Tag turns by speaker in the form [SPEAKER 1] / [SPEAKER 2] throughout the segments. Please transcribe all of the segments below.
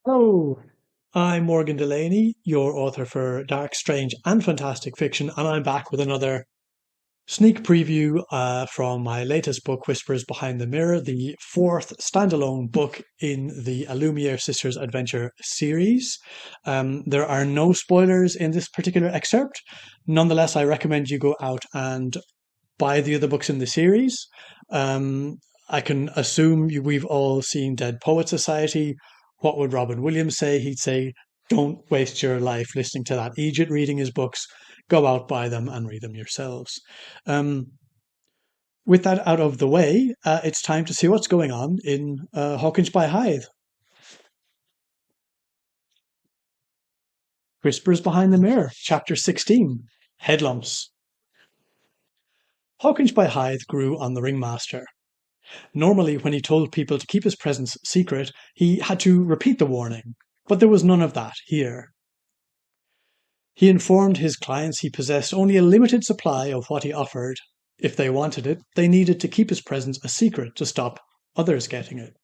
[SPEAKER 1] Hello, I'm Morgan Delaney, your author for Dark, Strange, and Fantastic Fiction, and I'm back with another sneak preview from my latest book, Whispers Behind the Mirror, the fourth standalone book in the Alumiere Sisters Adventure series. There are no spoilers in this particular excerpt. Nonetheless, I recommend you go out and buy the other books in the series. Um, I can assume we've all seen Dead Poet Society. What would Robin Williams say? He'd say, don't waste your life listening to that idiot reading his books. Go out, buy them, and read them yourselves. Um, with that out of the way, it's time to see what's going on in Hawkinge by Hythe. Whispers Behind the Mirror, Chapter 16, Headlumps. Hawkinge by Hythe grew on the ringmaster. Normally, when he told people to keep his presence secret, he had to repeat the warning, but there was none of that here. He informed his clients he possessed only a limited supply of what he offered. If they wanted it, they needed to keep his presence a secret to stop others getting it.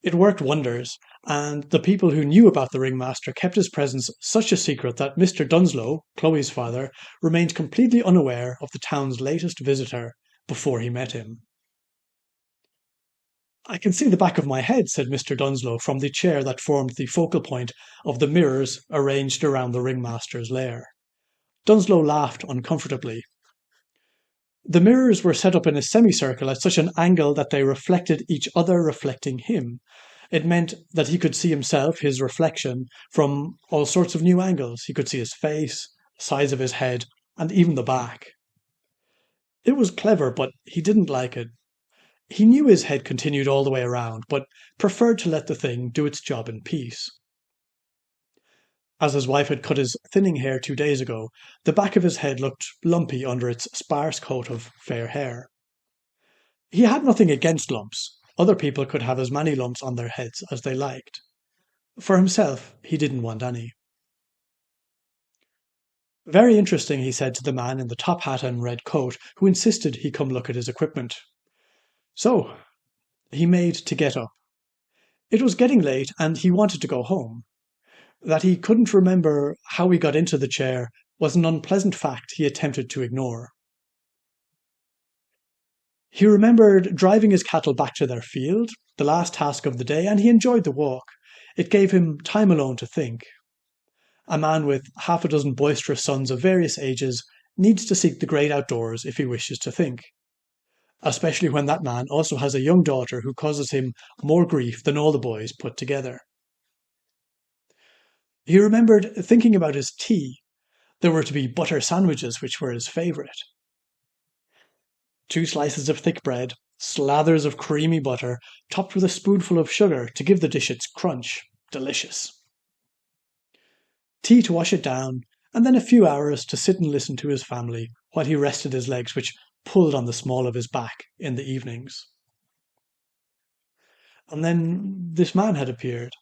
[SPEAKER 1] It worked wonders, and the people who knew about the ringmaster kept his presence such a secret that Mr. Dunsloe, Chloe's father, remained completely unaware of the town's latest visitor before he met him. "I can see the back of my head," said Mr. Dunsloe from the chair that formed the focal point of the mirrors arranged around the ringmaster's lair. Dunsloe laughed uncomfortably. The mirrors were set up in a semicircle at such an angle that they reflected each other reflecting him. It meant that he could see himself, his reflection, from all sorts of new angles. He could see his face, the size of his head, and even the back. It was clever, but he didn't like it. He knew his head continued all the way around, but preferred to let the thing do its job in peace. As his wife had cut his thinning hair 2 days ago, the back of his head looked lumpy under its sparse coat of fair hair. He had nothing against lumps. Other people could have as many lumps on their heads as they liked. For himself, he didn't want any. "Very interesting," he said to the man in the top hat and red coat, who insisted he come look at his equipment. "So," he made to get up. It was getting late, and he wanted to go home. That he couldn't remember how he got into the chair was an unpleasant fact he attempted to ignore. He remembered driving his cattle back to their field, the last task of the day, and he enjoyed the walk. It gave him time alone to think. A man with half a dozen boisterous sons of various ages needs to seek the great outdoors if he wishes to think, especially when that man also has a young daughter who causes him more grief than all the boys put together. He remembered thinking about his tea. There were to be butter sandwiches, which were his favourite. 2 slices of thick bread, slathers of creamy butter, topped with a spoonful of sugar to give the dish its crunch. Delicious. Tea to wash it down, and then a few hours to sit and listen to his family while he rested his legs, which pulled on the small of his back in the evenings. And then this man had appeared.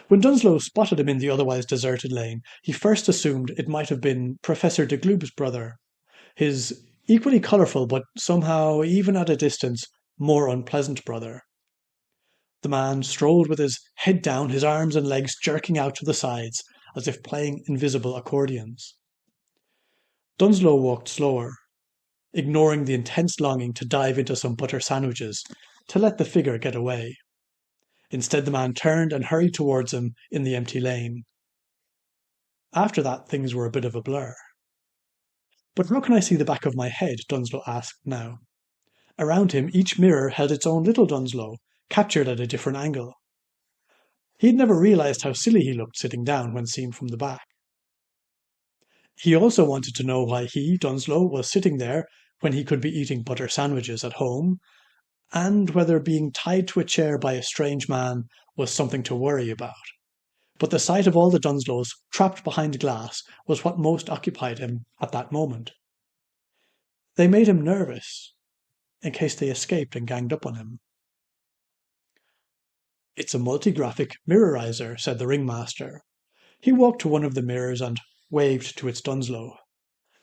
[SPEAKER 1] When Dunsloe spotted him in the otherwise deserted lane, he first assumed it might have been Professor de Gloop's brother, his equally colourful but somehow, even at a distance, more unpleasant brother. The man strolled with his head down, his arms and legs jerking out to the sides, as if playing invisible accordions. Dunsloe walked slower, ignoring the intense longing to dive into some butter sandwiches, to let the figure get away. Instead, the man turned and hurried towards him in the empty lane. After that, things were a bit of a blur. "But how can I see the back of my head?" Dunsloe asked now. Around him, each mirror held its own little Dunsloe, captured at a different angle. He had never realized how silly he looked sitting down when seen from the back. He also wanted to know why he, Dunsloe, was sitting there when he could be eating butter sandwiches at home, and whether being tied to a chair by a strange man was something to worry about. But the sight of all the Dunsloes trapped behind glass was what most occupied him at that moment. They made him nervous, in case they escaped and ganged up on him. "It's a multigraphic mirrorizer," said the ringmaster. He walked to one of the mirrors and waved to its Dunsloe.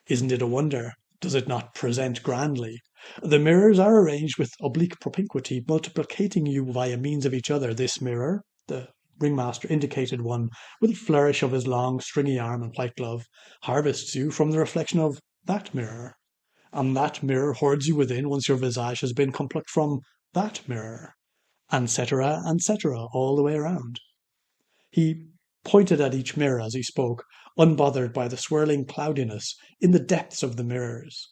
[SPEAKER 1] "Isn't it a wonder? Does it not present grandly? The mirrors are arranged with oblique propinquity, multiplicating you via means of each other. This mirror, The ringmaster indicated one with a flourish of his long, stringy arm and white glove. "Harvests you from the reflection of that mirror. And that mirror hoards you within once your visage has been plucked from that mirror. And cetera, all the way around." He pointed at each mirror as he spoke, unbothered by the swirling cloudiness in the depths of the mirrors.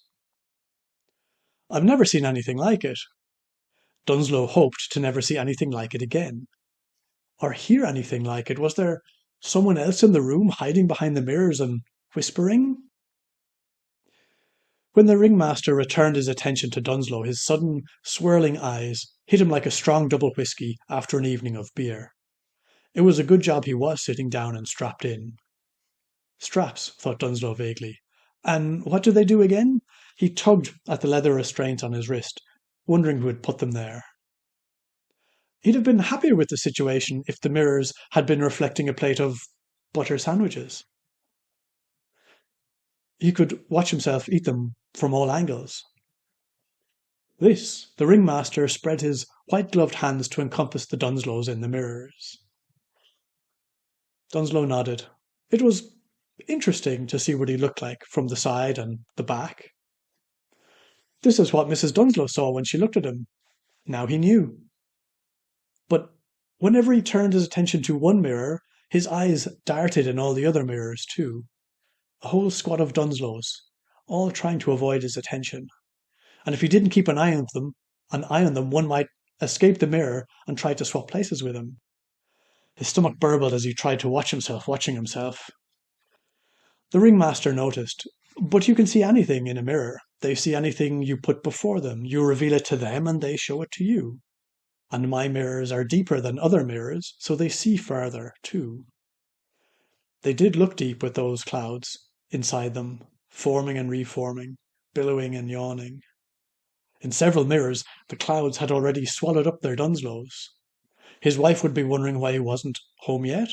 [SPEAKER 1] "I've never seen anything like it." Dunsloe hoped to never see anything like it again. Or hear anything like it. Was there someone else in the room hiding behind the mirrors and whispering? When the ringmaster returned his attention to Dunsloe, his sudden, swirling eyes hit him like a strong double whisky after an evening of beer. It was a good job he was sitting down and strapped in. Straps, thought Dunsloe vaguely. And what do they do again? He tugged at the leather restraint on his wrist, wondering who had put them there. He'd have been happier with the situation if the mirrors had been reflecting a plate of butter sandwiches. He could watch himself eat them from all angles. The ringmaster spread his white-gloved hands to encompass the Dunsloes in the mirrors. Dunsloe nodded. It was interesting to see what he looked like from the side and the back. This is what Mrs. Dunsloe saw when she looked at him. Now he knew. But whenever he turned his attention to one mirror, his eyes darted in all the other mirrors too. A whole squad of Dunsloes, all trying to avoid his attention. And if he didn't keep an eye on them, one might escape the mirror and try to swap places with him. His stomach burbled as he tried to watch himself watching himself. The ringmaster noticed. But you can see anything in a mirror. They see anything you put before them. You reveal it to them and they show it to you. And my mirrors are deeper than other mirrors, so they see further, too. They did look deep with those clouds inside them, forming and reforming, billowing and yawning. In several mirrors, the clouds had already swallowed up their Dunsloes. His wife would be wondering why he wasn't home yet.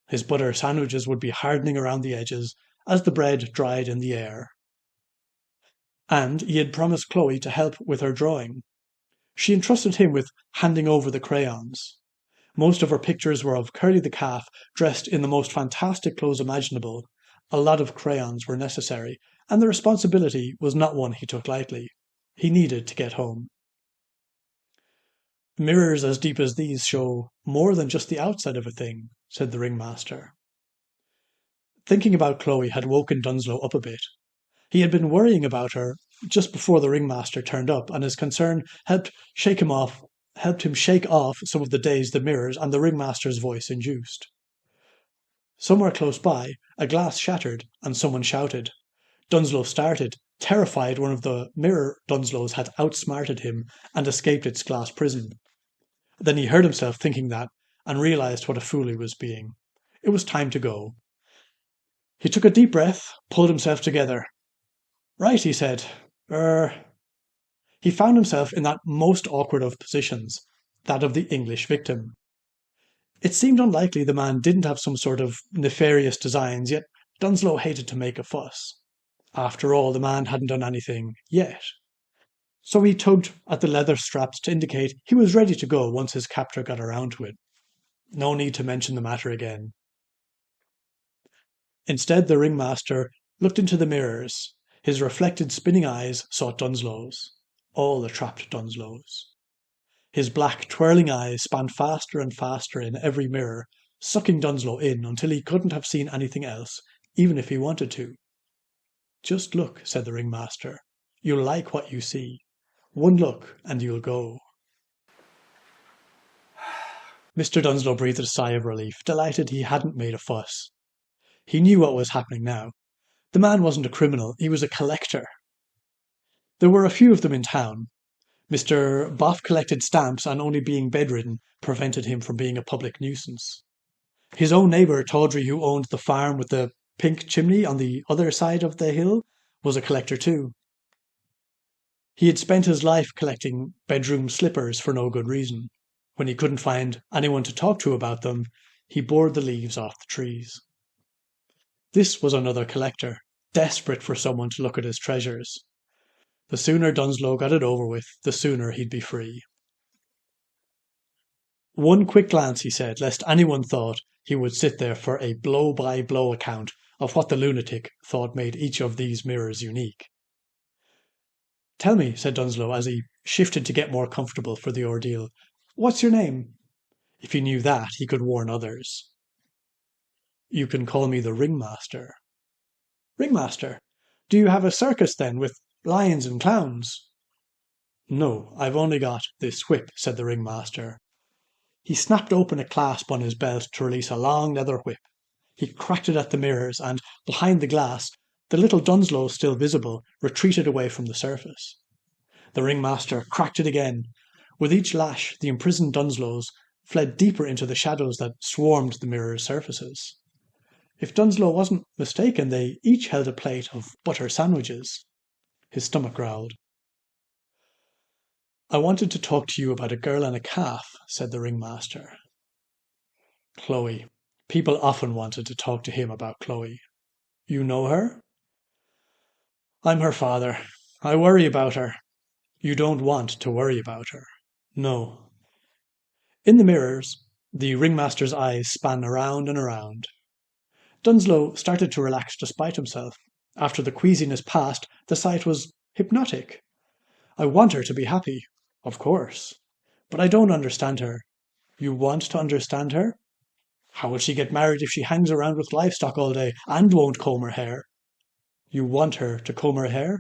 [SPEAKER 1] His butter sandwiches would be hardening around the edges as the bread dried in the air. And he had promised Chloe to help with her drawing. She entrusted him with handing over the crayons. Most of her pictures were of Curly the calf, dressed in the most fantastic clothes imaginable. A lot of crayons were necessary, and the responsibility was not one he took lightly. He needed to get home. "Mirrors as deep as these show more than just the outside of a thing," said the ringmaster. Thinking about Chloe had woken Dunsloe up a bit. He had been worrying about her just before the ringmaster turned up, and his concern helped him shake off some of the daze the mirrors and the ringmaster's voice induced. Somewhere close by, a glass shattered, and someone shouted. Dunsloe started, terrified one of the mirror Dunsloes had outsmarted him and escaped its glass prison. Then he heard himself thinking that, and realized what a fool he was being. It was time to go. He took a deep breath, pulled himself together. "Right," he said. He found himself in that most awkward of positions, that of the English victim. It seemed unlikely the man didn't have some sort of nefarious designs, yet Dunsloe hated to make a fuss. After all, the man hadn't done anything yet. So he tugged at the leather straps to indicate he was ready to go once his captor got around to it. No need to mention the matter again. Instead, the ringmaster looked into the mirrors. His reflected spinning eyes sought Dunsloe's, all the trapped Dunsloes. His black, twirling eyes span faster and faster in every mirror, sucking Dunsloe in until he couldn't have seen anything else, even if he wanted to. "Just look," said the ringmaster. "You'll like what you see. One look and you'll go." Mr. Dunsloe breathed a sigh of relief, delighted he hadn't made a fuss. He knew what was happening now. The man wasn't a criminal, he was a collector. There were a few of them in town. Mr. Boff collected stamps, and only being bedridden prevented him from being a public nuisance. His own neighbour, Tawdry, who owned the farm with the pink chimney on the other side of the hill, was a collector too. He had spent his life collecting bedroom slippers for no good reason. When he couldn't find anyone to talk to about them, he bored the leaves off the trees. This was another collector, desperate for someone to look at his treasures. The sooner Dunsloe got it over with, the sooner he'd be free. One quick glance, he said, lest anyone thought he would sit there for a blow-by-blow account of what the lunatic thought made each of these mirrors unique. "Tell me," said Dunsloe, as he shifted to get more comfortable for the ordeal, "what's your name?" If he knew that, he could warn others. "You can call me the Ringmaster." "Ringmaster? Do you have a circus, then, with lions and clowns?" "No, I've only got this whip," said the ringmaster. He snapped open a clasp on his belt to release a long leather whip. He cracked it at the mirrors, and, behind the glass, the little Dunsloe, still visible, retreated away from the surface. The ringmaster cracked it again. With each lash, the imprisoned Dunsloes fled deeper into the shadows that swarmed the mirror's surfaces. If Dunsloe wasn't mistaken, they each held a plate of butter sandwiches. His stomach growled. "I wanted to talk to you about a girl and a calf," said the ringmaster. Chloe. People often wanted to talk to him about Chloe. "You know her?" "I'm her father. I worry about her." "You don't want to worry about her." "No." In the mirrors, the ringmaster's eyes span around and around. Dunsloe started to relax despite himself. After the queasiness passed, the sight was hypnotic. "I want her to be happy, of course. But I don't understand her." "You want to understand her?" "How will she get married if she hangs around with livestock all day and won't comb her hair?" "You want her to comb her hair?"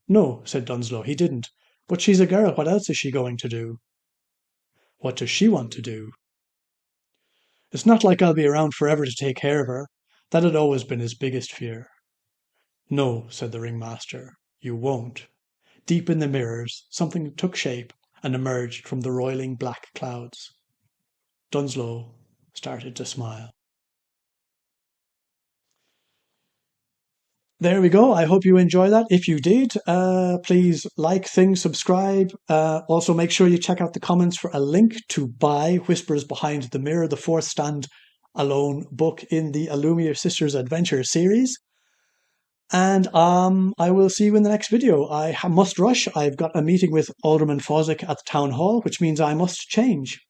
[SPEAKER 1] "No," said Dunsloe, he didn't. "But she's a girl. What else is she going to do?" "What does she want to do?" "It's not like I'll be around forever to take care of her." That had always been his biggest fear. "No," said the ringmaster, "you won't." Deep in the mirrors, something took shape and emerged from the roiling black clouds. Dunsloe started to smile. There we go. I hope you enjoy that. If you did, please like things, subscribe. Also, make sure you check out the comments for a link to buy Whispers Behind the Mirror, the fourth stand-alone book in the Illumia Sisters Adventure series. And I will see you in the next video. I must rush. I've got a meeting with Alderman Fawcett at the town hall, which means I must change.